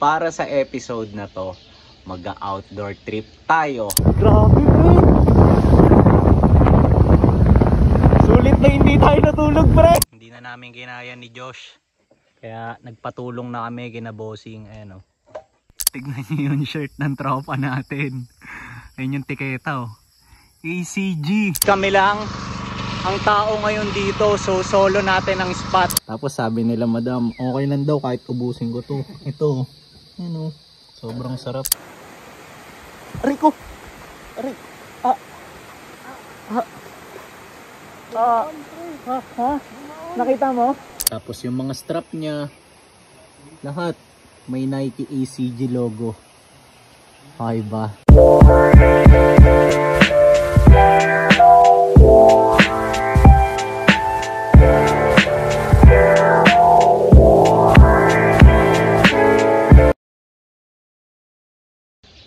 para sa episode na to, mag-outdoor trip tayo. Grabe pre! Sulit na hindi tayo natulog pre! Hindi na namin kinaya ni Josh. Kaya nagpatulong na kami kina bossing. Ayan o. Tignan niyo yung shirt ng tropa natin. Ayun yung tiketa o. ACG. Kami lang ang tao ngayon dito, so solo natin ang spot. Tapos sabi nila, madam, okay lang daw kahit ubusin ko to. Ito, ano, sobrang sarap. Aray ko! Aray! Ha? Nakita mo? Tapos yung mga strap niya, lahat may Nike ACG logo. Okay ba?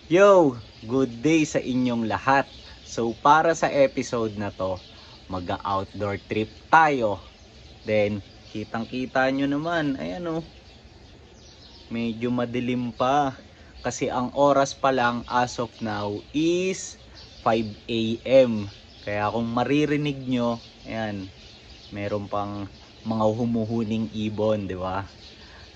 Yo! Good day sa inyong lahat. So para sa episode na to, mag-outdoor trip tayo. Then kitang kita nyo naman, ayan o, medyo madilim pa. Kasi ang oras pa lang as of now is 5 AM. Kaya kung maririnig nyo, ayan, meron pang mga humuhuning ibon, di ba?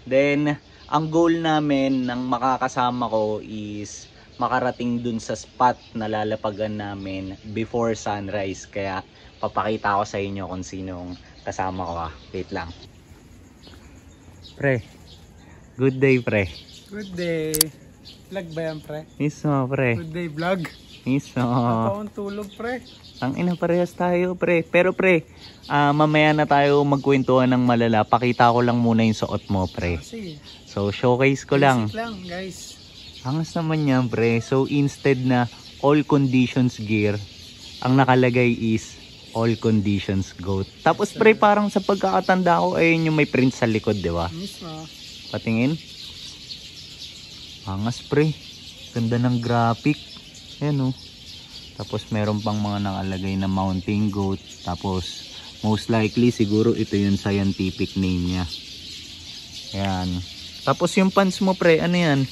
Then ang goal namin ng makakasama ko is makarating dun sa spot na lalapagan namin before sunrise. Kaya papakita ko sa inyo kung sinong kasama ko. Wait lang. Pre, good day pre. Good day. Vlog ba yan pre? Mismo pre. Good day vlog. Mismo. Napakong tulog pre. Ang ina, parehas tayo pre. Pero pre, mamaya na tayo magkwentuhan ng malala. Pakita ko lang muna yung suot mo pre. Sige. So showcase ko lang. Basic lang guys. Angas naman yan pre. So instead na all conditions gear, ang nakalagay is all conditions goat. Tapos pre, parang sa pagkakatanda ko, ayun yung may print sa likod, di ba? Mismo. Patingin. Angas pre. Ganda ng graphic. Ayan o. Tapos meron pang mga nakalagay na mountain goat. Tapos most likely siguro ito yung scientific name niya. Ayan. Tapos yung pants mo pre, ano yan?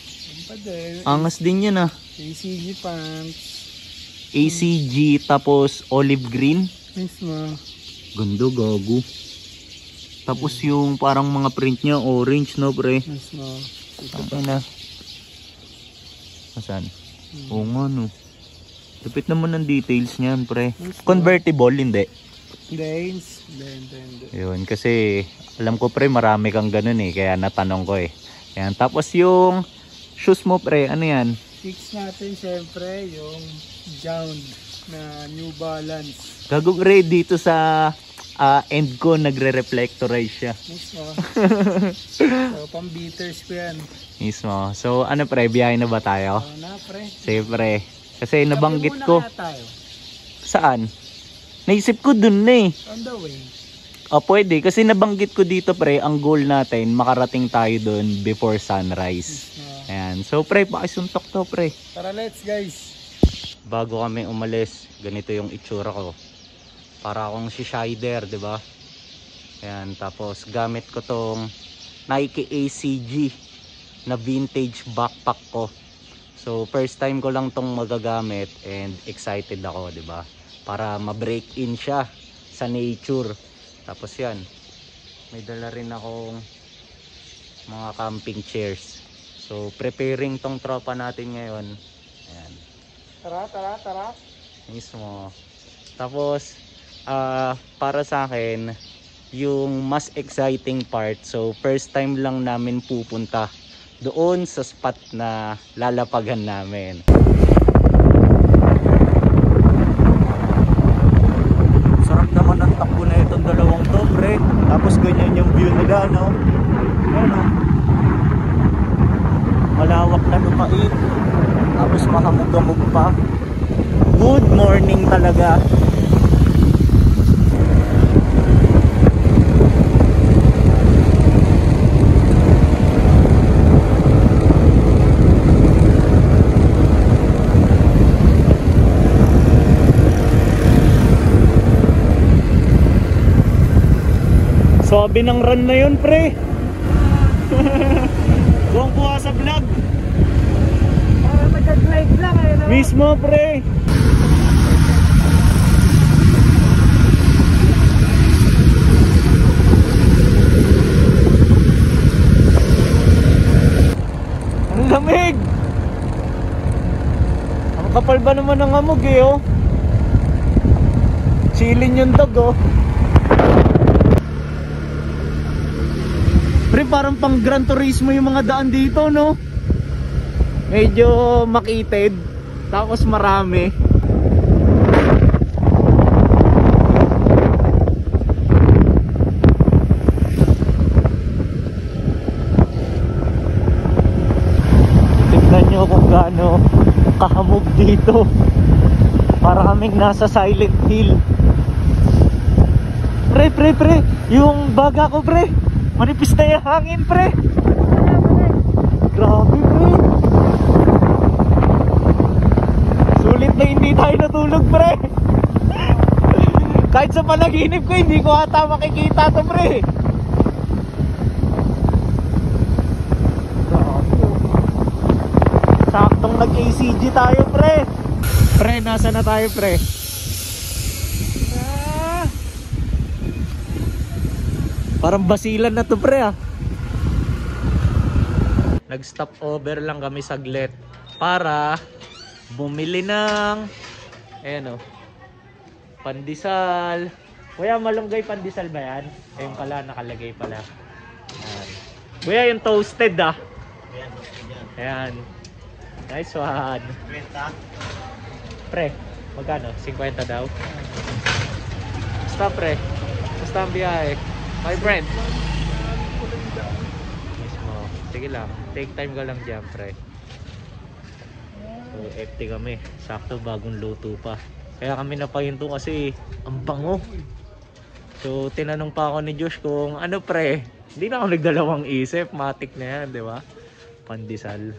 Angas din yan ah. ACG pants. ACG tapos olive green. Mismo. Ganda gago. Tapos yung parang mga print niya orange no pre. Mismo. Ano na? Asan? Oo nga no. Lapit naman ng details niyan pre. Convertible hindi. Hindi. Yun kasi alam ko pre marami kang ganun eh. Kaya natanong ko eh. Ayan. Tapos yung shoes mo pre, ano yan? Fix natin syempre yung Jound na New Balance. Gagong ready dito sa end ko, nagre-reflectorize siya. Mismo. So pang beaters ko yan. Mismo. So ano pre, biyahe na ba tayo? Na pre. Sige pre. Kasi nabanggit ko. Tayo. Saan? Naisip ko dun na eh. On the way. O pwede, kasi nabanggit ko dito pre, ang goal natin, makarating tayo dun before sunrise. Ayan. So pre, pakisuntok to pre. Tara let's guys. Bago kami umalis, ganito yung itsura ko. Para akong si Shider, di ba? Ayan, tapos gamit ko tong Nike ACG na vintage backpack ko. So first time ko lang tong magagamit and excited ako, di ba? Para ma-break in siya sa nature. Tapos yan, may dala rin akong mga camping chairs. So preparing tong tropa natin ngayon. Ayan. Tara. Mismo. Tapos para sa akin yung mas exciting part, so first time lang namin pupunta doon sa spot na lalapagan namin. Sarap naman ang takbo na itong dalawang to pre. Tapos ganyan yung view nila no. Ano? Malawak na lupain. Tapos mahamog-hamog pa. Good morning talaga. Sabi ng run na yun pre. Buwang kuha sa vlog. Mag-drive lang eh, no? Mismo, pre. Ang lamig. Ang kapal ba naman ng amog eh, oh. Chilling yung dog, oh. Pre, parang pang Gran Turismo yung mga daan dito, no? Medyo makitid, tapos marami. Tignan nyo kung gaano kahamog dito. Para kaming nasa Silent Hill. Pre, yung baga ko, pre, manipis na yung hangin, pre. Grabe, pre. Sulit na hindi tayo natulog, pre. Kahit sa panaginip ko, hindi ko ata makikita to, pre. Saktong nag-ACG tayo, pre. Pre, nasa na tayo, pre? Parang basilan na to, pre, ah. Nag-stop over lang kami saglit para bumili ng pandesal. Kuya, malunggay pandesal ba yan? Ayun pala, nakalagay pala. Ayan. Kuya, yung toasted, ah. Ayan. Nice one. Pre, magkano? 50 daw? Basta, pre. Basta ang biyahe. My friend. Mismo. Sige lang. Take time ka lang dyan, pre. So, empty kami. Sakto, bagong luto pa. Kaya kami napahinto kasi ang bango. So, tinanong pa ako ni Josh kung ano, pre. Hindi na ako nagdalawang isip. Matik na yan, di ba? Pandesal.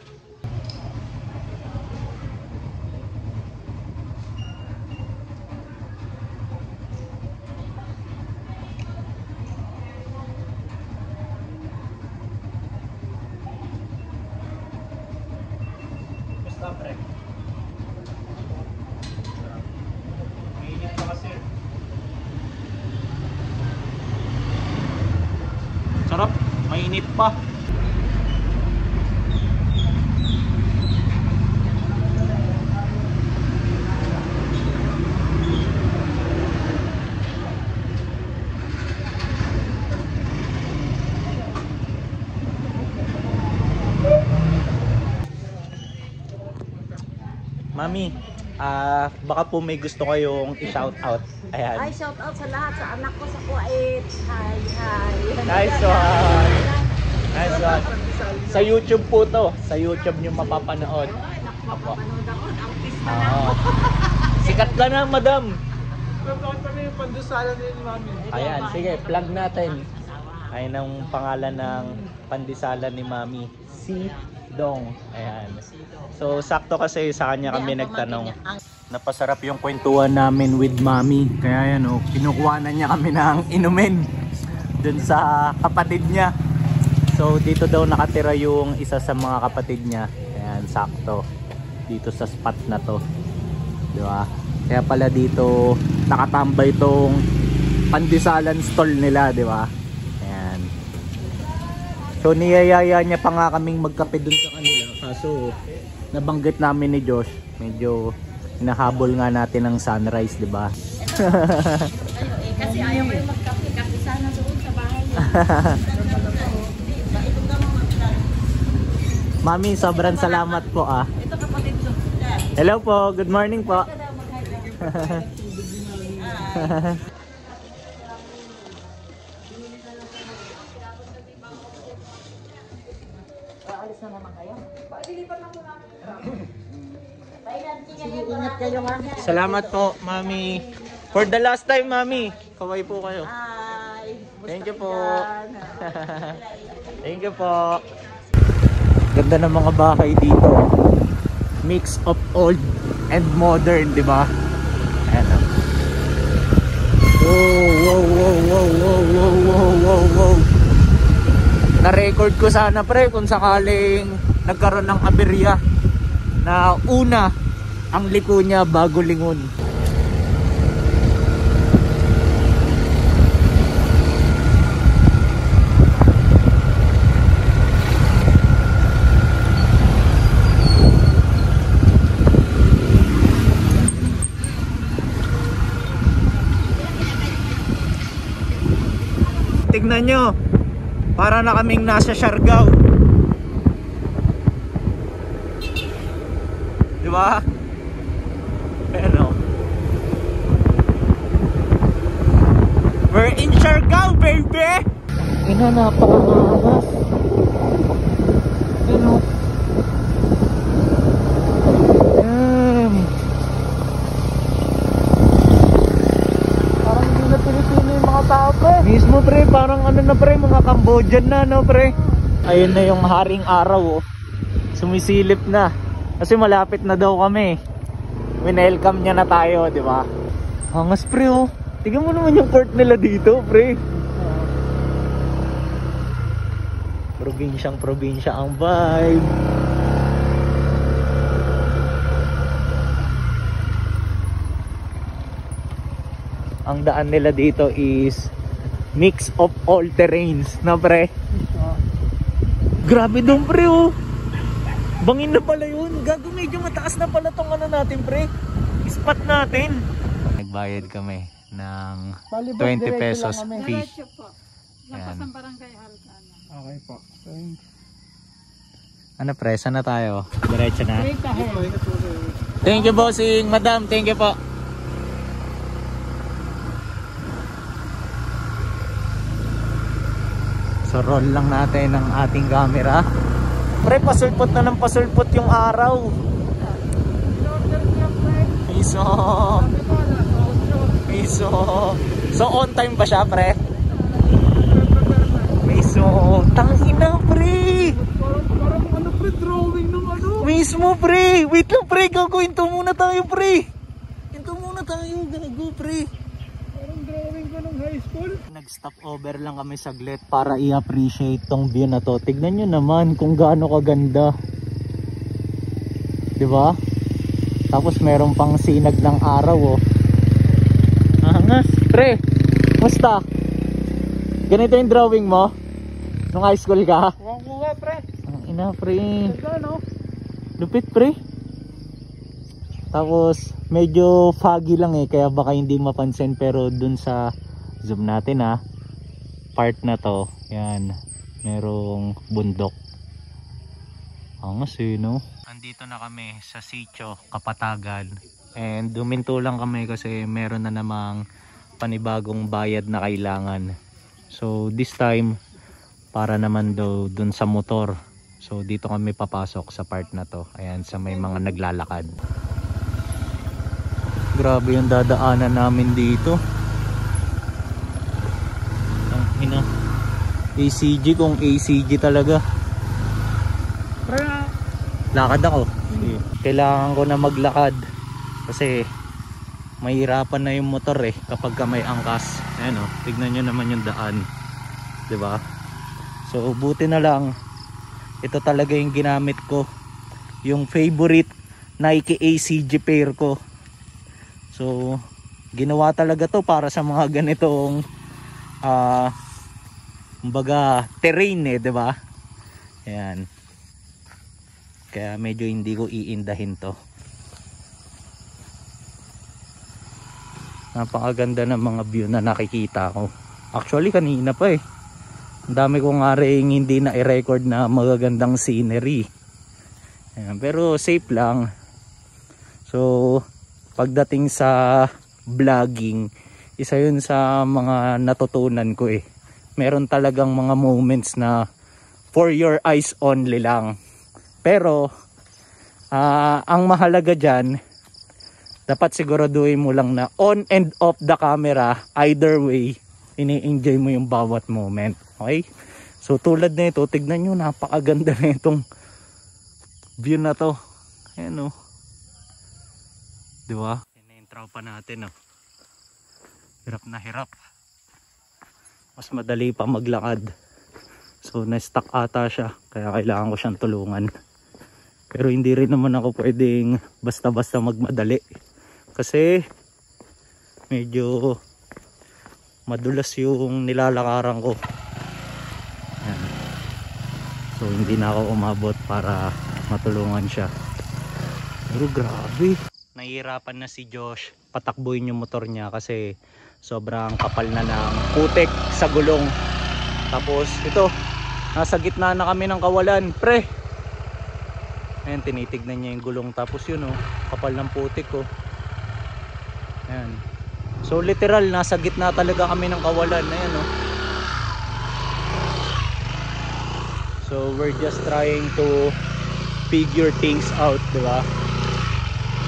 Sarap, mainit pa. Mami, baka po may gusto kayong i-shout out. Ayan. Ay, shout out sa lahat, sa anak ko sa Kuwait. Hi. Nice one. Nice one. Sa YouTube po to. Sa YouTube nyo mapapanood. Mapapanood ako. Artist na Oo. Sikat ka na, madam. Nagkakot kami yung pandusalan ni Mami. Ayan, sige, plug natin. Ayan ang pangalan ng pandisalan ni Mami. Si Dong. Ayan. So, sakto kasi sa kanya kami nagtanong. Napasarap yung kwentuhan namin with Mami. Kaya yan, oh, kinukuhanan niya kami ng inumin dun sa kapatid niya. So, dito daw nakatira yung isa sa mga kapatid niya. Ayan, sakto. Dito sa spot na to. Diba? Kaya pala dito nakatambay tong pandisalan stall nila, diba? Ayan. So, niyayaya niya pa nga kaming magkape dun sa kanila. Kaso, nabanggit namin ni Josh, medyo hinahabol nga natin ng sunrise, di ba? Kasi ayaw ko yung magkape. Kasi sana doon sa bahay. Mami, sobrang salamat po, ah. Ito kapatid ko. Hello po, good morning po. Alis na naman kayo. Sige, ingat kayo ha. Salamat po, Mami. For the last time, Mami. Kaway po kayo. Hi. Thank you po. Thank you po. Ganda ng mga bahay dito. Mix of old and modern, di ba? Ayan. Wow. Na-record ko sana, pre, kung sakaling nagkaroon ng aberya na una ang liko niya bago lingon. Tignan nyo, para na kaming nasa Siargao. Diba? Ano? We're in Siargao, baby! Ina, napakaangas. Ano? Parang hindi na Pilipino yung mga tao, pre. Mismo, pre, parang ano na, pre, mga Cambodian na, no, pre. Ayun na yung haring araw, oh. Sumisilip na. Kasi malapit na daw kami. Winelcome niya na tayo, di ba? Angas, pre, oh. Tingnan mo naman yung court nila dito, pre. Probinsyang probinsya ang vibe. Ang daan nila dito is mix of all terrains, na, pre? Grabe dong, pre, oh. Bangin na pala yun. Gago, medyo mataas na pala tong ano natin, pre. Spot natin. Nagbayad kami ng 20 pesos fee. Diretso po. Lapas ng barangay Halcana. Okay po. Ano, pre? Saan na tayo? Diretso na. Straight ahead. Thank you, bossing. Madam, thank you po. So roll lang natin ang ating camera. Pre, pasulpot na ng pasulpot yung araw. Piso. Piso. So on time ba siya, pre? Piso. Tangina, pre. Parang ano, pre, drawing ng ano. Mismo, pre. Wait lang, pre. Gago, hinto muna tayo, pre. Hinto muna tayo. Gago, pre. Parang drawing ko ng high school. Nag-stop over lang kami saglit para i-appreciate tong view na to. Tignan nyo naman kung gaano kaganda. Diba? Tapos meron pang sinag ng araw, oh. Angas. Pre, musta? Ganito yung drawing mo? Nung high school ka? Kuha, pre. Ang ina, pre. Ganda, no? Lupit, pre. Tapos medyo foggy lang, eh, kaya baka hindi mapansin, pero dun sa zoom natin, part na to, yan, merong bundok. Angas, eh, no? Andito na kami sa Sitio Kapatagan, and duminto lang kami kasi meron na namang panibagong bayad na kailangan. So this time, para naman daw dun sa motor. So dito kami papasok sa part na to. Ayan, sa may mga naglalakad. Grabe yung dadaanan namin dito. Ang ina. ACG kung ACG talaga. Pre, Lakad ako. Kailangan ko na maglakad kasi mahirapan na yung motor, eh, kapag ka may angkas. Ayan, oh, tignan nyo naman yung daan, 'di ba? So buti na lang ito talaga yung ginamit ko, yung favorite Nike ACG pair ko. So ginawa talaga to para sa mga ganitong kumbaga terrain, eh, 'di ba? Ayan. Kaya medyo hindi ko iindahin to. Napakaganda ng mga view na nakikita ko. Actually kanina pa, eh. Ang dami ko nga rin hindi na i-record na magagandang scenery. Ayan, pero safe lang. So pagdating sa vlogging, isa yun sa mga natutunan ko, eh. Meron talagang mga moments na for your eyes only lang. Pero ang mahalaga dyan, dapat siguraduhin mo lang na on and off the camera, either way, ini-enjoy mo yung bawat moment. Okay? So tulad na ito, tignan nyo, napakaganda na itong view na to. Ayan, oh. Diba? Yan yung tropa natin, oh. Hirap na hirap. Mas madali pa maglakad. So na-stuck ata siya, kaya kailangan ko siyang tulungan. Pero hindi rin naman ako pwedeng basta-basta magmadali. Kasi medyo madulas yung nilalakaran ko. Ayan. So hindi na ako umabot para matulungan siya. Pero grabe. Nahihirapan na si Josh patakbuhin yung motor niya kasi sobrang kapal na ng putik sa gulong. Tapos ito, nasa gitna na kami ng kawalan. Pre! Ayan, tinitignan niya yung gulong. Tapos yun kapal ng putik Ayan. So literal, nasa gitna talaga kami ng kawalan. Ayan So we're just trying to figure things out, di ba?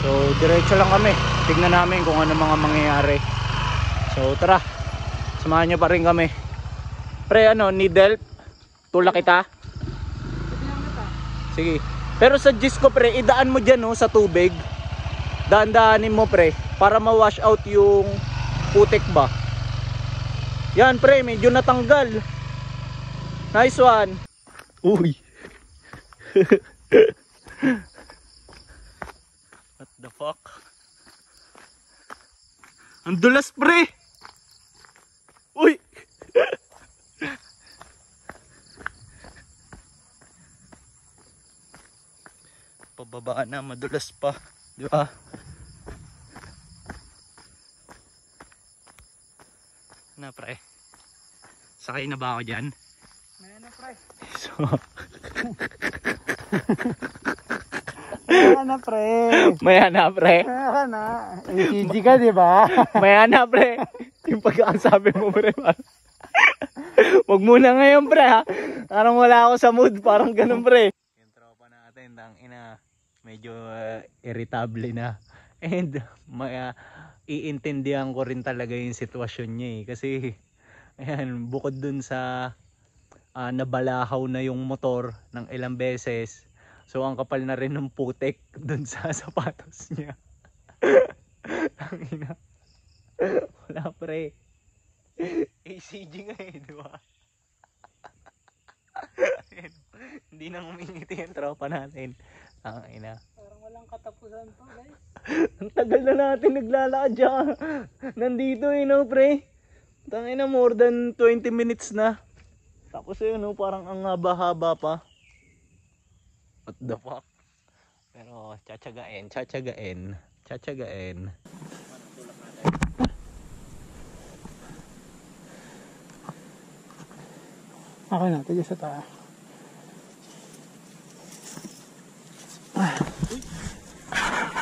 So diretso lang kami. Tignan namin kung ano mga mangyayari. So tara, samahan niyo pa rin kami. Pre, need help? Tulak kita? Sige. Pero suggest ko pre, idaan mo dyan sa tubig. Daan-daanin mo pre, para ma-wash out yung putik ba. Yan pre, medyo natanggal. Nice one. Uy. What the fuck? Ang dulas pre. Uy. Pababa na, madulas pa, di ba? Na pre, sakay na ba ako dyan? Maya na pre. So Maya na pre. maya na pre. Maya na. ECG ka di ba? Maya na pre. Yung pagkakasabi mo pre, wag muna ngayon pre ha. Parang wala ako sa mood, parang ganun pre. Yung tropa natin, tangina, medyo irritable na. And iintindihan ko rin talaga yung sitwasyon niya kasi ayan, bukod dun sa nabalahaw na yung motor ng ilang beses, so ang kapal na rin ng putik dun sa sapatos niya. Tangina. Wala pre. ACG nga di ba? Hindi na umingiti yung tropa natin. Tangina. Parang walang katapusan to guys. Ang tagal na natin naglalakad dyan. Nandito pre. Tangina, more than 20 minutes na. Tapos parang ang haba-haba pa. What the fuck? Pero tsatsagain. Ako na, tigil sa taas.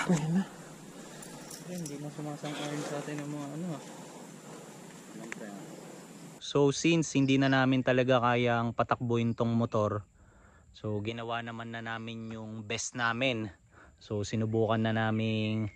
Kaya na. Hindi na sumasang-ayon sa atin ng mga So since hindi na namin talaga kayang patakbuhin tong motor, so ginawa naman na namin yung best namin. So sinubukan na naming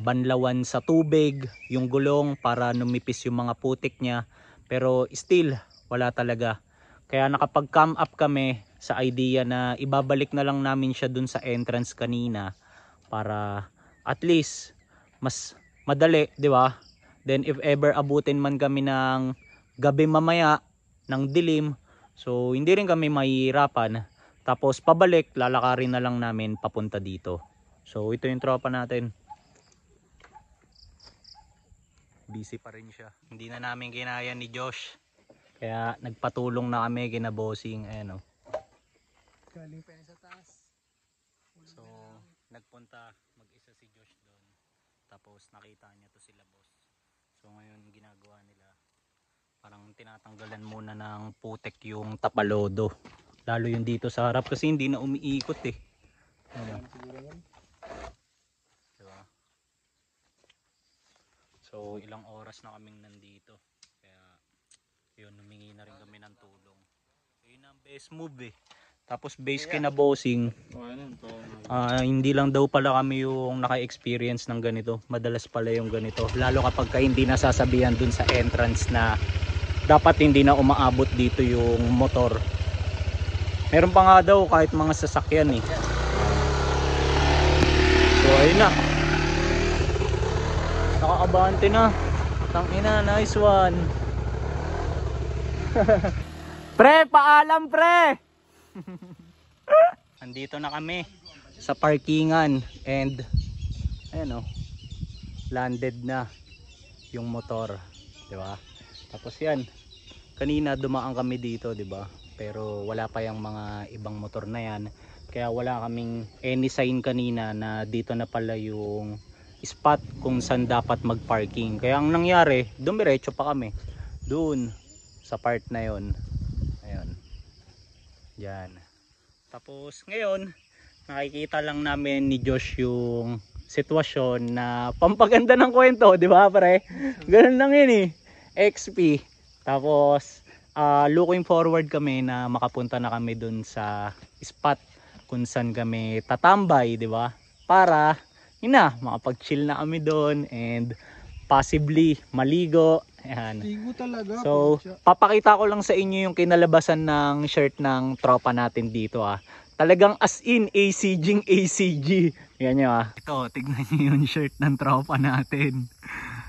banlawan sa tubig yung gulong para numipis yung mga putik niya. Pero still wala talaga. Kaya nakapag-come up kami sa idea na ibabalik na lang namin siya dun sa entrance kanina para at least mas madali, di ba? Then if ever abutin man kami ng gabi mamaya ng dilim, so hindi rin kami mahihirapan. Tapos pabalik, lalakarin na lang namin papunta dito. So ito yung tropa natin. Busy pa rin siya. Hindi na namin kinaya ni Josh. Kaya nagpatulong na kami kina bossing. Ayan Galing pa sa taas. So nagpunta mag-isa si Josh doon. Tapos nakita niya to sila boss. So ngayon ginagawa nila, parang tinatanggalan muna ng putek yung tapalodo. Lalo yung dito sa harap kasi hindi na umiikot Diba? So ilang oras na kaming nandito. Kaya yun, humingi na rin kami ng tulong. So yun ang best move Tapos base kina bossing, hindi lang daw pala kami yung naka-experience ng ganito. Madalas pala yung ganito. Lalo kapag hindi nasasabihan dun sa entrance na dapat hindi na umaabot dito yung motor. Meron pa nga daw kahit mga sasakyan So ayun na. Nakakabante na. Tangina, nice one. Pre, paalam pre. Andito na kami. sa parkingan and ayan landed na yung motor, di ba? Tapos yan, kanina dumaan kami dito, di ba? Pero wala pa yung mga ibang motor na yan, kaya wala kaming any sign kanina na dito na pala yung spot kung saan dapat mag-parking. Kaya ang nangyari, dumiretso pa kami doon sa part na yon. Ayun. Diyan. Tapos ngayon, nakikita lang namin ni Josh yung sitwasyon na pampaganda ng kwento, di ba pre? Ganun lang yun eh. XP. Tapos looking forward kami na makapunta na kami dun sa spot kung saan kami tatambay, di ba? Para makapag-chill na kami doon and possibly maligo. Ayan. Ligo talaga. So, papakita ko lang sa inyo yung kinalabasan ng shirt ng tropa natin dito Talagang as in ACG. Yan nyo Ito, tignan nyo yung shirt ng tropa natin.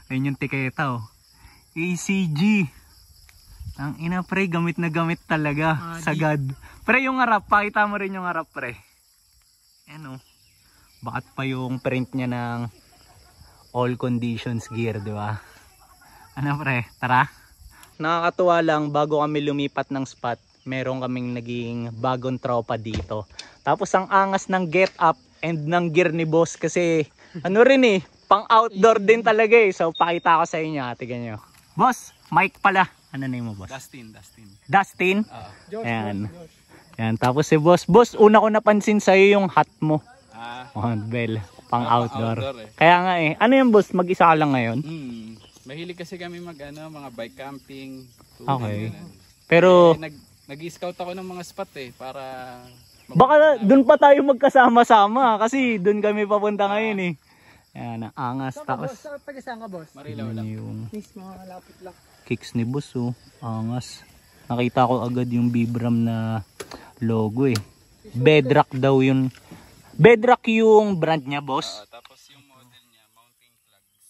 Ayun yung tiketa ACG. Ang ina pre, gamit na gamit talaga. Sagad. Pre, yung harap, pakita mo rin yung harap pre. Ano? Bakit pa yung print niya ng all conditions gear, di ba? Ano pre, tara. Nakakatuwa lang, bago kami lumipat ng spot, meron kaming naging bagong tropa dito. Tapos ang angas ng get up and ng gear ni boss kasi ano rin pang outdoor din talaga So pakita ko sa inyo, tingnan nyo. Boss, mic pala. Ano name mo boss? Dustin? Josh, Ayan. Josh. Ayan, tapos si boss, una ko napansin sa'yo yung hat mo. Bell, pang outdoor. Kaya nga ano yung boss, mag-isa ka lang ngayon? Mahilig kasi kami mga bike camping. Okay. Pero nag-scout ako ng mga spot para baka doon pa tayo magkasama-sama kasi doon kami papunta ngayon Ayan, ang angas. Tapos Taga-saan ka, boss? Marilaw lang. yung Mismo, malapit lang. kicks ni boss angas. Nakita ko agad yung Vibram na logo Bedrock daw yun. Bedrock yung brand niya boss. Tapos yung model niya, mounting plugs.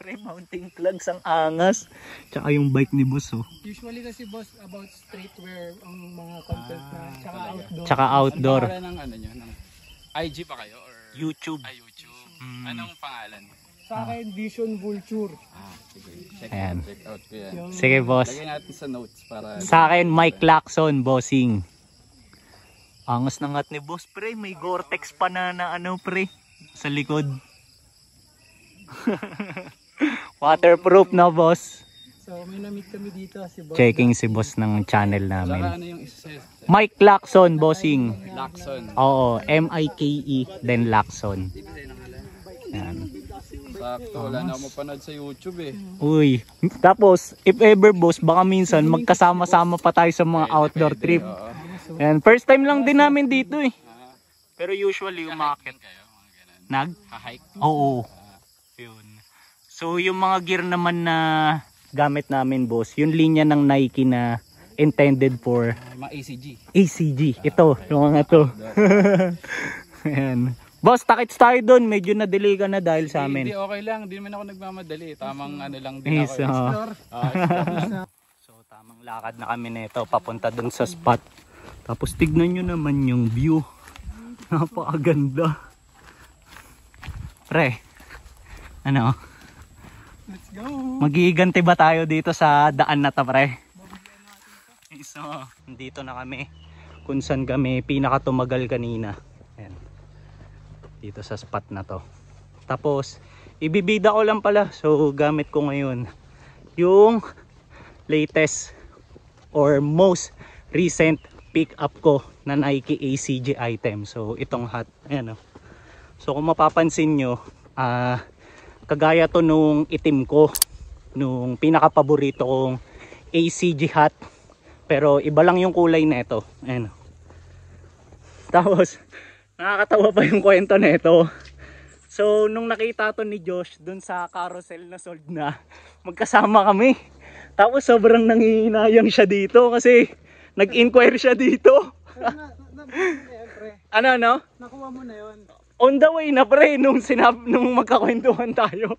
Pre, mounting plugs ang angas. Tsaka yung bike ni boss Usually kasi, boss, about streetwear ang mga content na tsaka outdoor. Tsaka outdoor. Ano pangalan ng nyo? Ng IG pa kayo? Or YouTube. YouTube. Anong pangalan? Sa akin, Vision Vulture. Sige. Check Ayan. out ko yan. Sige boss. Lagay natin sa notes para Sa akin, Mike Lacson, bossing. Angas ng hat ni boss, pre. May Gore-Tex pa na pre. Sa likod. Waterproof na boss. So, may na-meet kami dito si boss. Checking si boss ng channel saka namin. ano yung isa? Mike Lacson, bossing. Lacson. Oo, M-I-K-E, then Lacson. Yan. Sakto, wala na ako mapanood sa YouTube Uy, tapos, if ever boss, baka minsan magkasama-sama pa tayo sa mga outdoor trip. Yan, first time lang din namin dito Pero usually, umakit. Kayo, mga ganun. Nag? Ha-hike. Oo. Yun. So yung mga gear naman na gamit namin boss, yung linya ng Nike na intended for Mga ACG. ACG. Ito, yung mga to. Ayan. Boss, takits tayo doon. Medyo na-delay ka na dahil sa amin. Hindi, okay lang. Hindi naman ako nagmamadali. Tamang lang din ako. So tamang lakad na kami nito papunta doon sa spot. Tapos tignan nyo naman yung view. Napakaganda. Pre, Let's go! magiganti ba tayo dito sa daan na to pre? So, dito na kami kung saan kami pinakatumagal kanina. Ayan. Dito sa spot na to. Tapos, ibibida ko lang pala. So, gamit ko ngayon yung latest or most recent pick up ko na Nike ACG item. So, itong hat. Ayan. So, kung mapapansin nyo, kagaya to nung itim ko, nung pinaka-paborito kong ACG hat, pero iba lang yung kulay nito. Ayan. Tapos nakakatawa pa yung kwento nito. So nung nakita to ni Josh dun sa carousel na sold na, magkasama kami. Tapos sobrang nangihinayang siya dito kasi nag-inquire siya dito. Ano? Nakuha mo na yun. On the way na pre, nung magkakwentuhan tayo.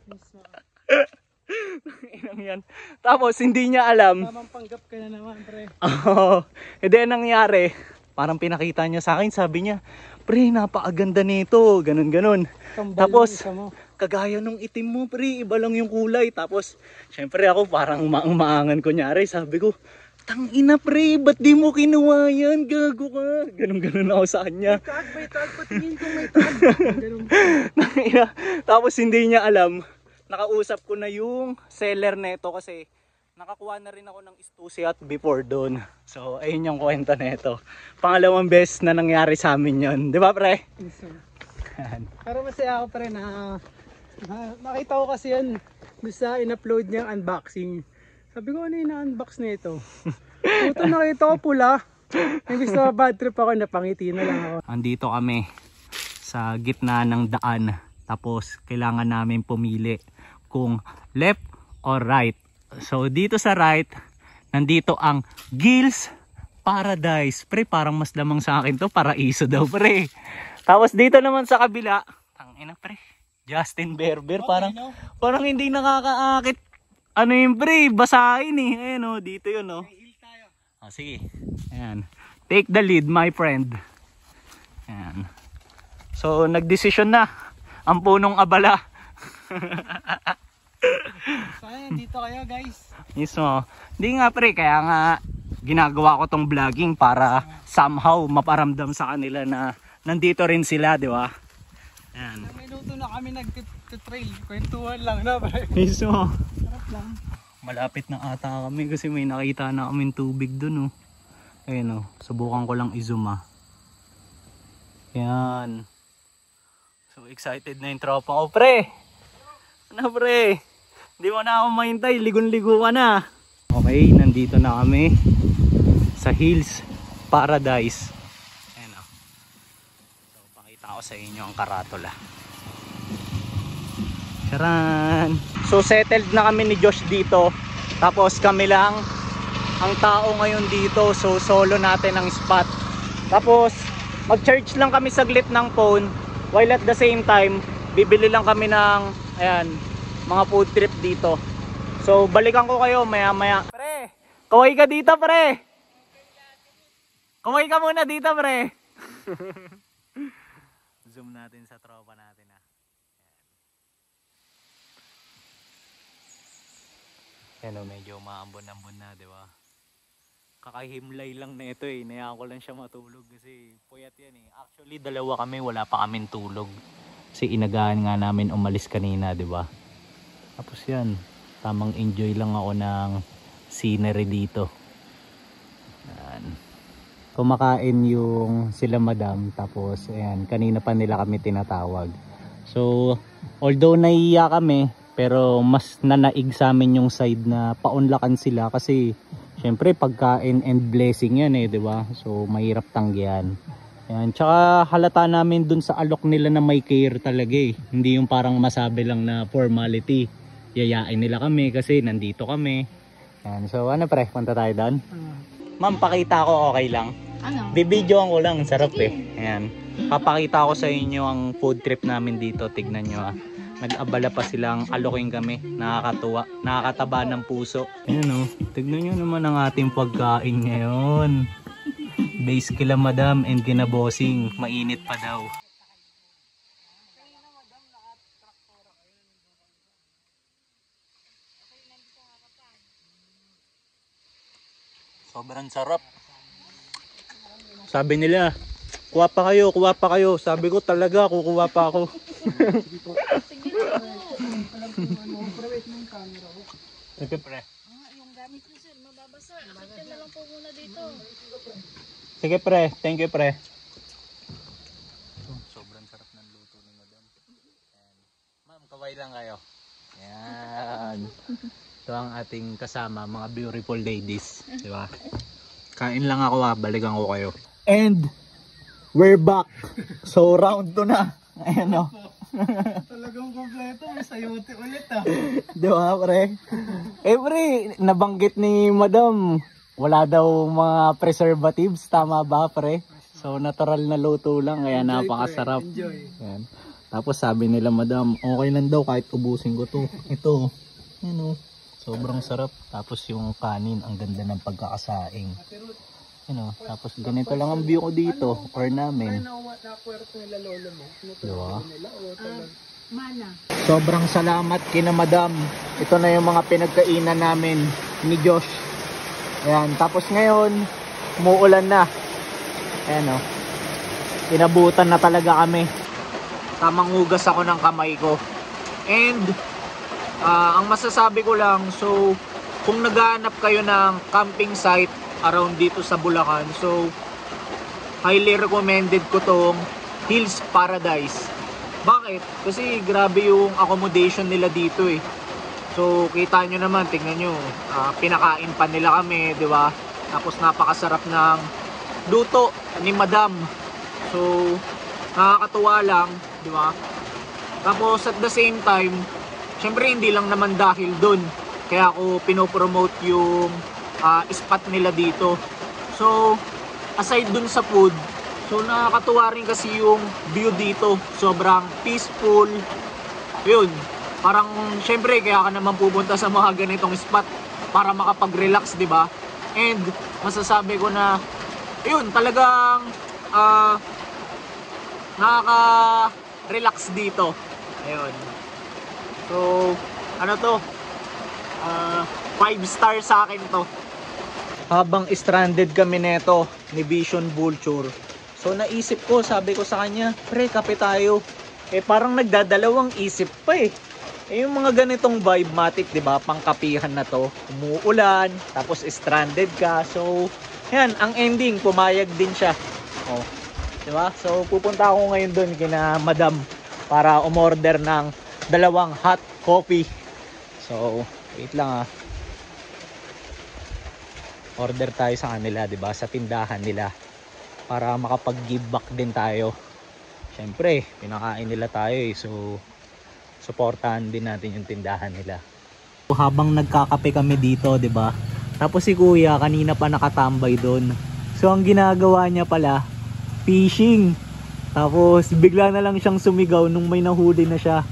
Yan. Tapos hindi niya alam. Tamang panggap ka na naman, pre. Oh, and then nangyari, parang pinakita niya sa akin, sabi niya, pre, napakaganda nito, ganun. Kambal Tapos, yung isa mo. kagaya nung itim mo, pre, iba lang yung kulay. Tapos, syempre ako parang maang-maangan kunyari. Sabi ko, tangina pre, ba't di mo kinuha yan? Gago ka. Ganun ako sa kanya. May tag, patingin kung may tag. Ganun. Tangina. Tapos hindi niya alam, nakausap ko na yung seller neto kasi nakakuha na rin ako ng Stussy before doon. So, ayun yung kwento neto. Pangalawang beses na nangyari sa amin yun. Di ba pre? Pero masaya ako pa rin na nakita ko kasi yan basta in-upload niyang unboxing. Sabi ko ano yung na-unbox nito? Ito nakita ko pula. Imbis na bad trip ako, napangiti na lang ako. Andito kami sa gitna ng daan. Tapos kailangan namin pumili kung left or right. So dito sa right, nandito ang Gil's Paradise. Pre, parang mas lamang sa akin to, paraiso daw pre. Tapos dito naman sa kabila, tangina pre, Justin Bieber, parang hindi nakakaakit. Ano yung pre, basahin eh. Ayan o, dito yun o. Oh, sige, ayan. Take the lead my friend. Ayan. So nagdesisyon na ang punong abala. Sayang, dito kayo guys. Mismo. Hindi nga pre, kaya nga ginagawa ko tong vlogging para somehow maparamdam sa kanila na nandito rin sila, di ba? Ayan. May luto na kami nag-trail. Kwentuhan lang na pre. Mismo. Sarap lang. Malapit na ata kami kasi may nakita na kaming tubig dun, oh. Ayun, oh. Subukan ko lang i-zoom, ah. Yan. So excited na yung tropa ko, pre. Ano, pre? Hindi mo na ako mahintay, ligon-ligo ka na. Okay, nandito na kami sa Hills Paradise. Ayan, oh. So pakita ko sa inyo ang karatula. Charan! So settled na kami ni Josh dito. Tapos kami lang ang tao ngayon dito. So solo natin ang spot. Tapos mag-charge lang kami saglit ng phone. While at the same time, bibili lang kami ng ayan, mga food trip dito. So balikan ko kayo maya maya. Pre, kaway ka dito pre. Kaway ka muna dito pre. Zoom natin sa tropa natin ha. Ayan o, medyo maambon-ambon na, di ba? Kakahimlay lang na ito eh. Nayaan ko lang siya matulog kasi puyat yan eh. Actually dalawa kami, wala pa kaming tulog. Kasi inagaan nga namin umalis kanina, di ba? Tapos yan, tamang enjoy lang ako ng scenery dito. Yan. Kumakain yung sila madam, tapos ayan, kanina pa nila kami tinatawag. So, although naiiya kami, pero mas nanaig sa amin yung side na paunlakan sila kasi syempre pagkain and blessing yan eh, di ba? So, mahirap tanggihan. Ayan, tsaka halata namin dun sa alok nila na may care talaga eh. Hindi yung parang masabi lang na formality. Yayain nila kami kasi nandito kami. Ayan, so ano pre, punta tayo doon? Ma'am, pakita ko okay lang. Ano? Bibidyoan ko lang, sarap eh. Ayan, papakita ko sa inyo ang food trip namin dito. Tignan nyo ah. Nag-abala pa silang alokin kami. Nakakatuwa, nakakataba ng puso. Ayan o, tignan nyo naman ang ating pagkain ngayon. Base kila madam and kina bossing, mainit pa daw. Sobrang sarap. Sabi nila, kuha pa kayo, kuha pa kayo. Sabi ko talaga, kukuha pa ako. Sige pre. Yung gamit niyo sir, mababasa. Akit na lang po muna dito. Sige pre, thank you pre. Sobrang sarap ng luto ni madam. Ayan. Ma'am, kaway lang kayo. Yan. Ito ang ating kasama, mga beautiful ladies. Di ba? Kain lang ako ha, balikan ko kayo. And we're back. So round 2 na. Ayan o. Talagang kompleto, may sayote ulit ah. Di ba pre? Eh pre, nabanggit ni madam, wala daw mga preservatives, tama ba pre? So natural na luto lang, kaya napakasarap. Enjoy. Ayan. Tapos sabi nila madam, okay lang daw kahit ubusin ko to. Ito, ano, sobrang sarap. Tapos yung kanin, ang ganda ng pagkakasaing. Tapos ganito lang ang view ko dito or namin. Na-puerto nila lolo mo. Diba? Nila o talagang. Mana. Sobrang salamat kina Madam. Ito na yung mga pinagkainan namin ni Josh. Ayan, tapos ngayon umuulan na. Ayan inabutan na talaga kami. Tamang hugas ako ng kamay ko. And ang masasabi ko lang, so kung naghahanap kayo ng camping site around dito sa Bulacan, so highly recommended ko tong Hills Paradise. Bakit? Kasi grabe yung accommodation nila dito eh. So kita nyo naman, tingnan nyo, pinakain pa nila kami, di ba? Tapos napakasarap ng luto ni Madam. So nakakatuwa lang, di ba? Tapos at the same time, syempre hindi lang naman dahil dun kaya ako pinopromote yung spot nila dito. So aside dun sa food, so nakakatuwa rin kasi yung view dito. Sobrang peaceful. Yun, parang syempre kaya ka naman pupunta sa mga ganitong spot para makapag-relax, di ba? And masasabi ko na yun, talagang nakaka-relax dito. Ayun. So, ano to? 5 star sa akin to. Habang stranded kami neto ni Vision Vulture, so naisip ko, sabi ko sa kanya, pre, kape tayo. Parang nagdadalawang isip pa eh. Yung mga ganitong vibe matic, di ba? Pangkapihan na to. Umuulan, tapos stranded ka. So, yan, ang ending, pumayag din siya. Oh, di ba? So, pupunta ako ngayon doon kina Madam para umorder ng 2 hot coffee. So, wait lang order tayo sa kanila, 'di ba? Sa tindahan nila para makapag-give back din tayo. Syempre, pinakain nila tayo eh. So, suportahan din natin yung tindahan nila. Habang nagkakape kami dito, 'di ba? Tapos si Kuya kanina pa nakatambay doon. So, ang ginagawa niya pala, fishing. Tapos bigla na lang siyang sumigaw nung may nahuli na siya.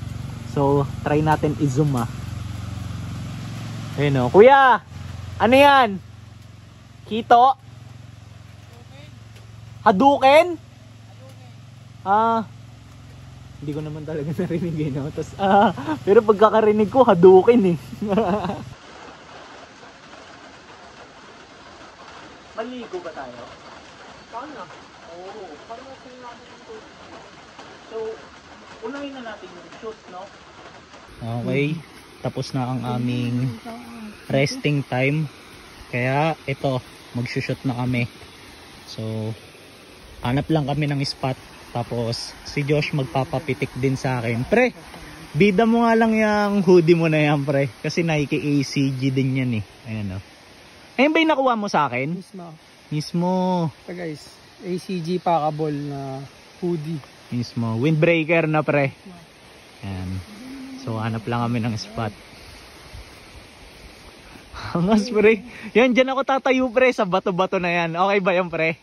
So, try natin i-zoom Ayun Kuya, ano yan? Kito? Haduken? Hindi ko naman talaga narinig Tapos, pero pagkakarinig ko, haduken eh. Maligo ba tayo? Sana. Oo, parang natin natin ito. So, unahin na natin yung shoot, no? Okay, tapos na ang aming resting time. Kaya ito, magsushoot na kami. So, hanap lang kami ng spot. Tapos, si Josh magpapapitik din sa akin. Pre, bida mo nga lang yung hoodie mo na yan, pre. Kasi Nike ACG din yan eh. Ayan Ayun ba yung nakuha mo sa akin? Mismo. Ito guys, ACG packable na hoodie. Mismo. Windbreaker na, pre. Ayan. So, hanap lang kami ng spot. Hangas, pre. Yan, dyan ako tatayo, pre, sa bato-bato na yan. Okay ba yan, pre?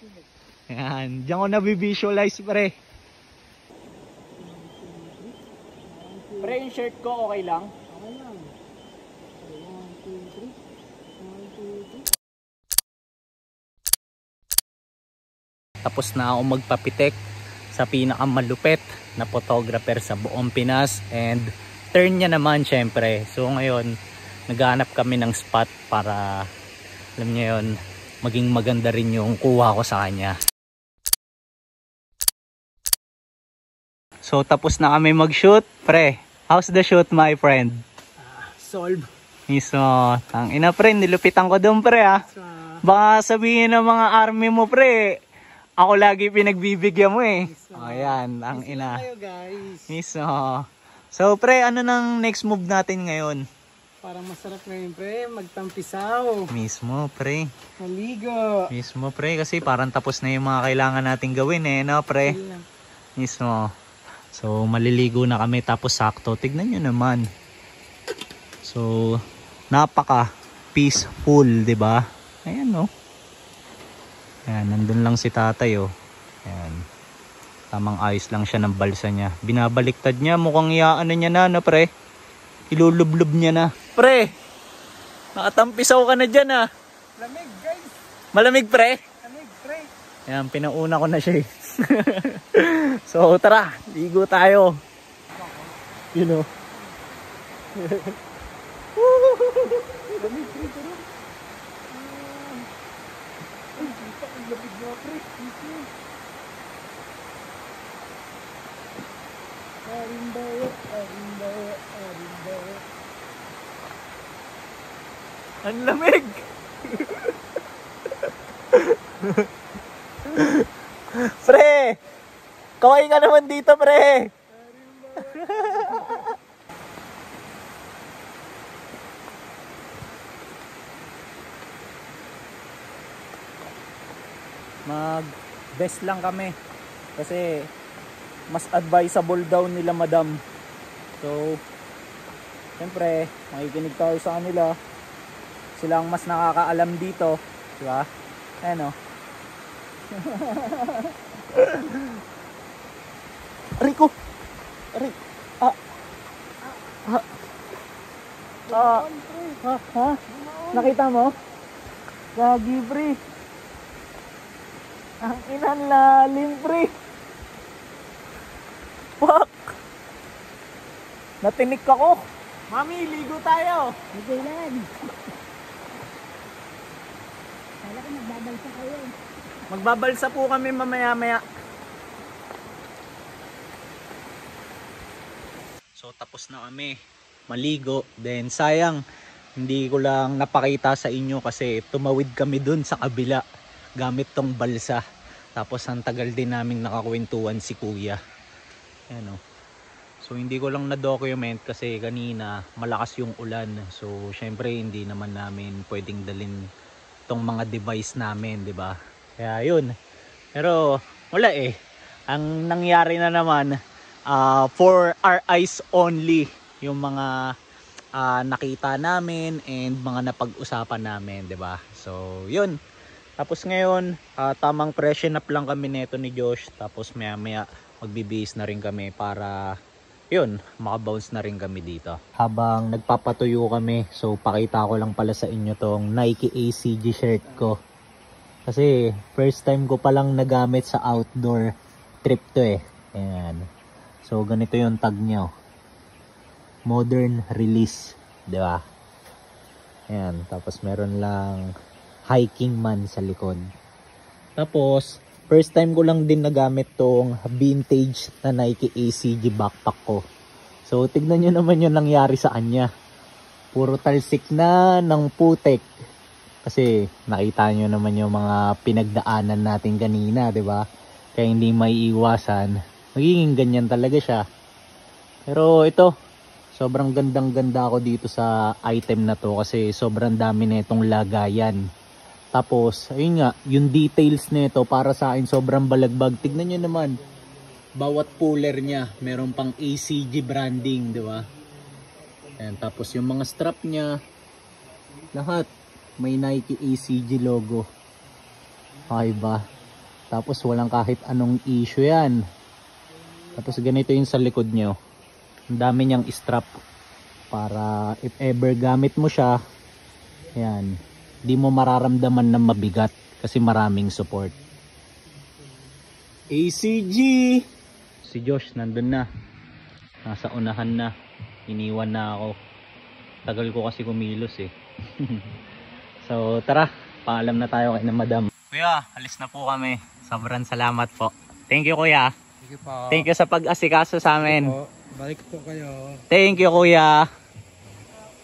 Yan, dyan ko nabivisualize, pre. Pre, yung shirt ko, okay lang? Okay lang. 1, 2, 3. 1, 2, 3. Tapos na ako magpapitek sa pinakamalupet na photographer sa buong Pinas. And turn niya naman, syempre. So, ngayon, naghahanap kami ng spot para, alam niyo yun, maging maganda rin yung kuha ko sa kanya. So, tapos na kami mag-shoot. Pre, how's the shoot, my friend? Solve. Miso, tangina, pre, nilupitan ko doon, pre, Baka sabihin ng mga army mo, pre, ako lagi pinagbibigyan mo eh. Ayan, ang ina. Kayo, guys. Miso. So, pre, ano nang next move natin ngayon? Parang masarap ngayon, pre, magtampisaw. Mismo, pre. Maligo. Mismo, pre, kasi parang tapos na yung mga kailangan nating gawin eh, no, pre? Mismo. So, maliligo na kami tapos sakto. Tignan nyo naman. So, napaka peaceful, 'di ba? Ayan, no. Ayan, nandun lang si tatay, oh. Ayan. Tamang ayos lang siya ng balsa niya. Binabaliktad niya, mukhang iaano niya na, no, pre? Ilulublob niya na. Pre, nakatampisaw ka na dyan, Lamig, guys. Malamig, pre? Lamig. Ayan, pinauna ko na siya eh. So tara, ligo tayo. You know. Ang lamig. Pre, kaway ka naman dito, pre. Mag-best lang kami kasi mas advisable daw nila madam. So, siyempre, makikinig tayo sa kanila. Sila ang mas nakakaalam dito, di ba? Ano? Rico! Aray! Ah! Ah! Ah! Ha? Ha? Nakita mo? Gagi, pre! Ang inang lalim, pre! Fuck! Natinik ako! Mami, ligo tayo! Ligo lang. Kala ko magbabalsa kayo. Magbabalsa po kami mamaya-maya. So tapos na kami maligo. Then sayang hindi ko lang napakita sa inyo kasi tumawid kami dun sa kabila gamit tong balsa. Tapos ang tagal din naming nakakwentuhan si kuya. Ayan o. So hindi ko lang na-document kasi kanina malakas yung ulan. So syempre hindi naman namin pwedeng dalhin tong mga device namin, di ba? Kaya yun. Pero wala eh. Ang nangyari na naman for our eyes only yung mga nakita namin and mga napag-usapan namin, di ba? So yun. Tapos ngayon tamang freshen up lang kami nito ni Josh. Tapos maya maya magbibihis na rin kami para yun, makabounce na rin kami dito. Habang nagpapatuyo kami, so pakita ko lang pala sa inyo tong Nike ACG shirt ko. Kasi first time ko palang nagamit sa outdoor trip to eh. Ayan. So ganito yung tag niya. Modern release, di ba? Ayan, tapos meron lang hiking man sa likod. Tapos first time ko lang din nagamit tong vintage na Nike ACG backpack ko. So tignan nyo naman yung nangyari sa kanya. Puro talsik na ng putek. Kasi nakita nyo naman yung mga pinagdaanan natin kanina, di ba? Kaya hindi maiiwasan. Magiging ganyan talaga siya. Pero ito, sobrang gandang-ganda ako dito sa item na to kasi sobrang dami na itong lagayan. Tapos, ayun nga, yung details nito para sa akin sobrang balagbag. Tignan nyo naman, bawat puller niya, meron pang ACG branding, di ba? Ayan, tapos yung mga strap niya, lahat may Nike ACG logo. Okay ba? Tapos walang kahit anong issue yan. Tapos ganito yung sa likod nyo. Ang dami niyang strap para if ever gamit mo siya, ayan, di mo mararamdaman na mabigat kasi maraming support. ACG! Si Josh nandun na. Nasa unahan na. Iniwan na ako. Tagal ko kasi kumilos eh. So tara, paalam na tayo kay na madam. Kuya, alis na po kami. Sobrang salamat po. Thank you kuya. Thank you po. Thank you sa pag-asikaso sa amin. Balik po kayo. Thank you kuya.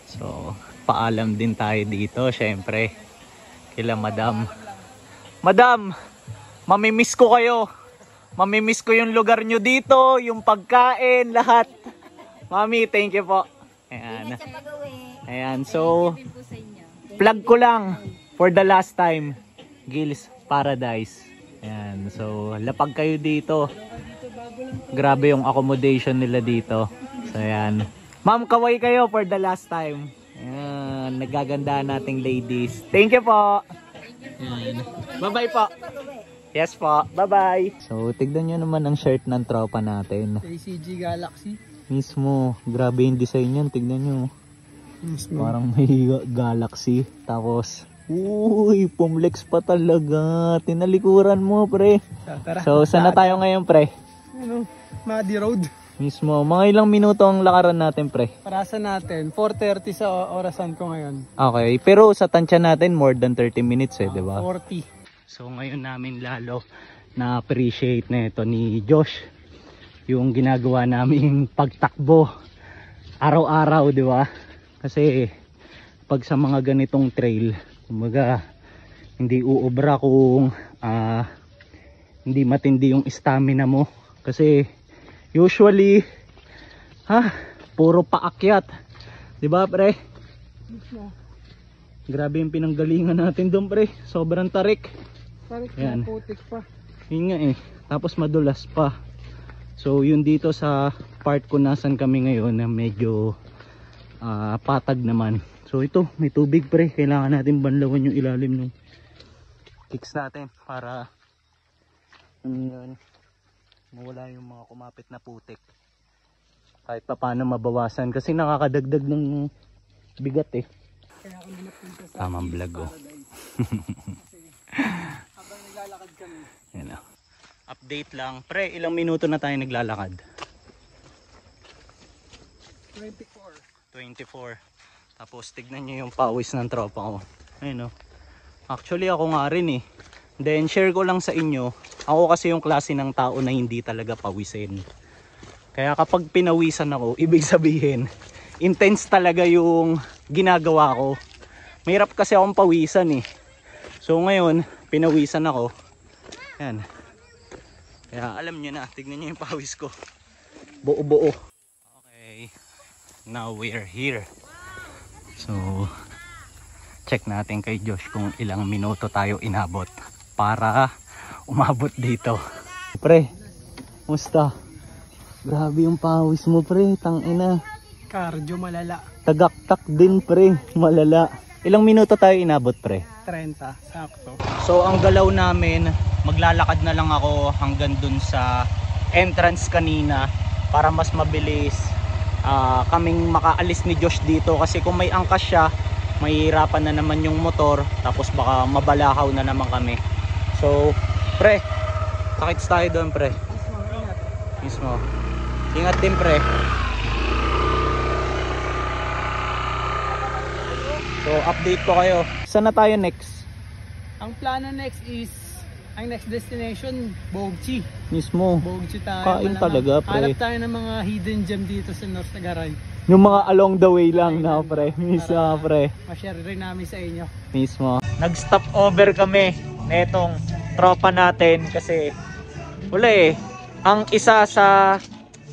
So paalam din tayo dito syempre kila madam. Madam, mamimiss ko kayo. Mamimiss ko yung lugar nyo dito, yung pagkain, lahat. Mami, thank you po. Ayan. Ayan, so plug ko lang for the last time, Gil's Paradise. Ayan, so lapag kayo dito. Grabe yung accommodation nila dito. So ayan. Ma'am, kaway kayo for the last time. Ayan, nagaganda nating ladies. Thank you po. Ayan. Bye-bye po. Yes po. Bye-bye. So, tignan nyo naman ang shirt ng tropa natin. ACG Galaxy. Mismo. Grabe yung design yan. Tignan nyo. Mismo. Parang may galaxy. Tapos, Uy, pumlex pa talaga. Tinalikuran mo, pre. Tara. So, saan na tayo ngayon, pre? Ano, Muddy Road. Mismo, mga ilang minuto ang lakaran natin, pre? Parasa natin, 4:30 sa orasan ko ngayon. Okay, pero sa tansya natin, more than 30 minutes eh, di ba? 40. So, ngayon namin lalo na-appreciate na ito ni Josh. Yung ginagawa naming pagtakbo. Araw-araw, di ba? Kasi, pag sa mga ganitong trail, kumbaga, hindi uubra kung hindi matindi yung stamina mo. Kasi, usually, puro paakyat. Diba, pre? Grabe yung pinanggalingan natin doon, pre. Sobrang tarik. Tarik Yan. na putik pa. Yun nga eh. Tapos madulas pa. So, yun dito sa part kung nasan kami ngayon na medyo patag naman. So, ito, may tubig, pre. Kailangan natin banlawan yung ilalim ng kicks natin para yun, mawala yung mga kumapit na putik. Kahit pa paano mabawasan kasi nakakadagdag ng bigat eh. Kaya kami napunta sa Tamang vlog oh. habang naglalakad kami. Yan oh. Update lang. Pre, ilang minuto na tayo naglalakad? 24. Tapos tignan nyo yung pawis ng tropa ko. Ayun oh. Actually ako nga rin eh. Then share ko lang sa inyo. Ako kasi yung klase ng tao na hindi talaga pawisin. Kaya kapag pinawisan ako, ibig sabihin, intense talaga yung ginagawa ko. Mahirap kasi akong pawisan eh. So ngayon, pinawisan ako. Yan. Kaya alam nyo na, tignan nyo yung pawis ko. Buo-buo. Okay. Now we're here. So, check natin kay Josh kung ilang minuto tayo inabot para umabot dito. Pre, musta? Grabe yung pawis mo, pre. Tangina. Cardio malala. Tagaktak din, pre. Malala. Ilang minuto tayo inabot, pre? 30. Sakto. So, ang galaw namin, maglalakad na lang ako hanggang dun sa entrance kanina para mas mabilis kaming makaalis ni Josh dito. Kasi kung may angkas siya, mahihirapan na naman yung motor. Tapos baka mabalakaw na naman kami. So, pre, takits tayo doon, pre. Mismo. Ingat din, pre. So, update ko kayo. Saan na tayo next? Ang plano next is, ang next destination, Bogchi. Mismo. Bogchi tayo. Kain talaga, pre. Hanap tayo ng mga hidden gem dito sa North Tagaray. Yung mga along the way lang na, pre. Mismo, pre. Ma-share rin namin sa inyo. Mismo. Nag-stop over kami netong tropa natin kasi wala eh. Ang isa sa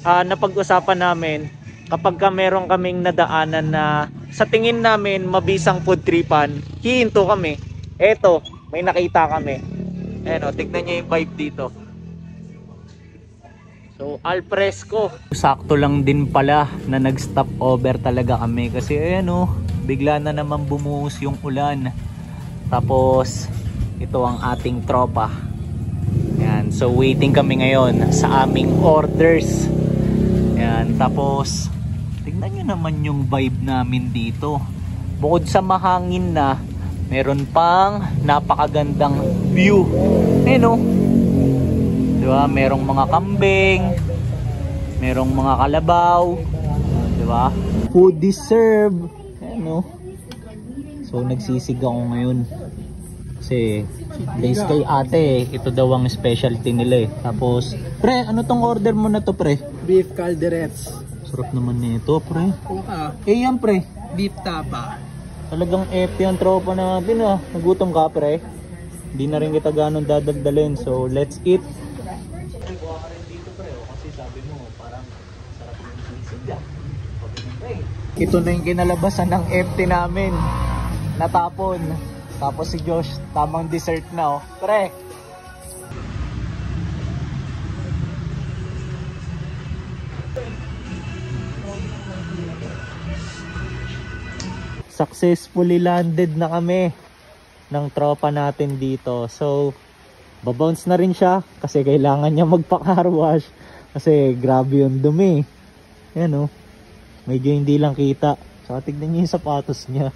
napag-usapan namin, kapag ka meron kaming nadaanan na sa tingin namin mabisang food tripan, hihinto kami. Eto, may nakita kami. Ayan o, tignan nyo yung vibe dito. So, alfresco. Sakto lang din pala na nag-stop over talaga kami kasi ayan o, bigla na naman bumuhos yung ulan. Tapos, ito ang ating tropa. Ayan, so waiting kami ngayon sa aming orders. Ayan, tapos tignan nyo naman yung vibe namin dito. Bukod sa mahangin na, meron pang napakagandang view. Ayan o. Diba? Merong mga kambing, merong mga kalabaw. Diba? Food deserve. Ayan o. So nagsisig ako ngayon. Kasi based kay ate, ito daw ang specialty nila eh. Tapos, pre, ano tong order mo na to, pre? Beef calderettes. Sarap naman nito, pre. Kuha. Eh yan, pre. Beef tapa. Talagang FP ang tropa natin ah. Nagutom ka, pre. Hindi na rin kita ganun dadagdalin. So, let's eat. Ito na yung kinalabasan ng FT namin. Natapon. Tapos si Josh, tamang dessert na oh. Pre! Successfully landed na kami ng tropa natin dito. So, babounce na rin siya kasi kailangan niya magpa-car wash kasi grabe yung dumi. Ayan oh. Medyo hindi lang kita. Saka tignan niyo yung sapatos niya.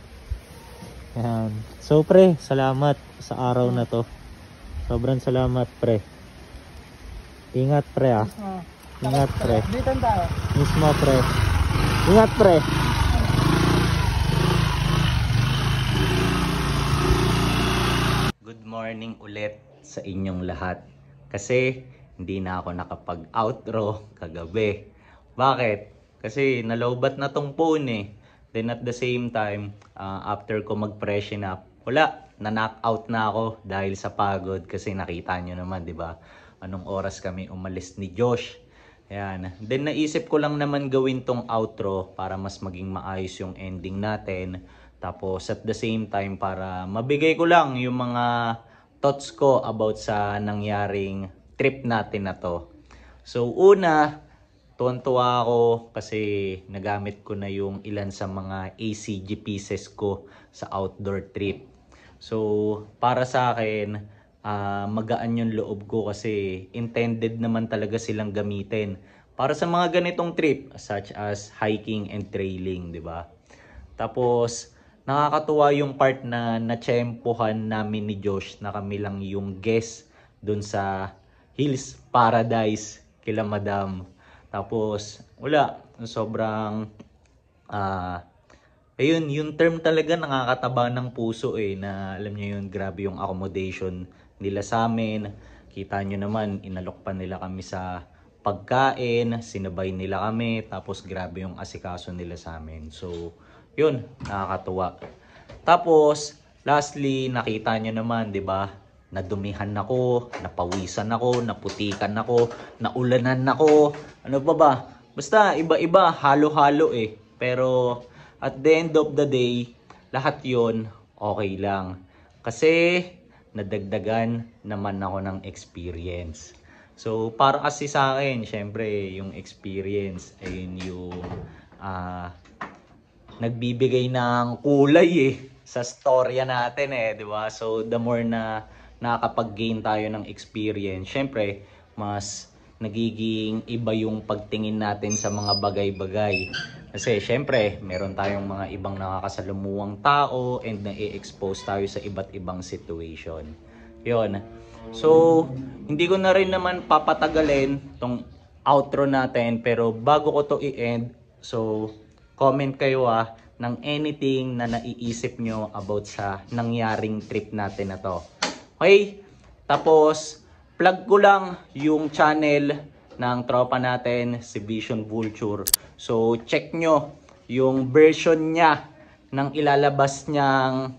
Yan. So pre, salamat sa araw na to. Sobrang salamat pre. Ingat pre ah. Ingat pre. Dito tayo. Mismo pre. Ingat pre. Good morning ulit sa inyong lahat. Kasi hindi na ako nakapag-outro kagabi. Bakit? Kasi nalobat na tong phone eh. Then at the same time, after ko mag-freshen up, wala, na-knock out na ako dahil sa pagod. Kasi nakita nyo naman, di ba? Anong oras kami umalis ni Josh. Ayan. Then naisip ko lang naman gawin tong outro para mas maging maayos yung ending natin. Tapos at the same time para mabigay ko lang yung mga thoughts ko about sa nangyaring trip natin na to. So una, tuwan-tuwa ako kasi nagamit ko na yung ilan sa mga ACG pieces ko sa outdoor trip. So para sa akin, magaan yung loob ko kasi intended naman talaga silang gamitin para sa mga ganitong trip such as hiking and trailing, di ba? Tapos nakakatuwa yung part na natsyempohan namin ni Josh na kami lang yung guest dun sa Hills Paradise kila Madam. Tapos wala, sobrang ayun, yung term talaga nakakataba ng puso eh, na alam niyo yun, grabe yung accommodation nila sa amin. Kita nyo naman, inalok pa nila kami sa pagkain, sinabay nila kami, tapos grabe yung asikaso nila sa amin. So, yun, nakakatuwa. Tapos, lastly, nakita nyo naman, di ba? Nadumihan ako, napawisan ako, naputikan ako, naulanan ako. Ano pa ba? Basta, iba-iba, halo-halo eh. Pero, at the end of the day, lahat yun, okay lang. Kasi, nadagdagan naman ako ng experience. So, para kasi sa akin, syempre, yung experience, ayun yung nagbibigay ng kulay eh, sa storya natin eh, di ba? So, the more na nakakapag-gain tayo ng experience, syempre, mas nagiging iba yung pagtingin natin sa mga bagay-bagay. Kasi syempre, meron tayong mga ibang nakakasalumuwang tao and na-expose tayo sa iba't ibang situation. Yun. So, hindi ko na rin naman papatagalin tong outro natin, pero bago ko to i-end, so comment kayo ng anything na naiisip nyo about sa nangyaring trip natin na to. Okay? Tapos, plug ko lang yung channel ng tropa natin, si Vision Vulture. So, check nyo yung version niya ng ilalabas niyang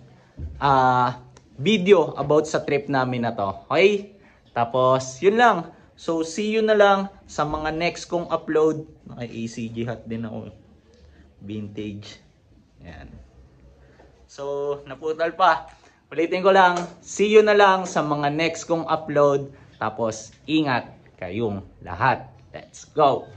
video about sa trip namin na to. Okay? Tapos, yun lang. So, see you na lang sa mga next kong upload. Naka-ACG hat din ako. Vintage. Yan. So, naputal pa. Ulitin ko lang. See you na lang sa mga next kong upload. Tapos, ingat kayong lahat. Let's go!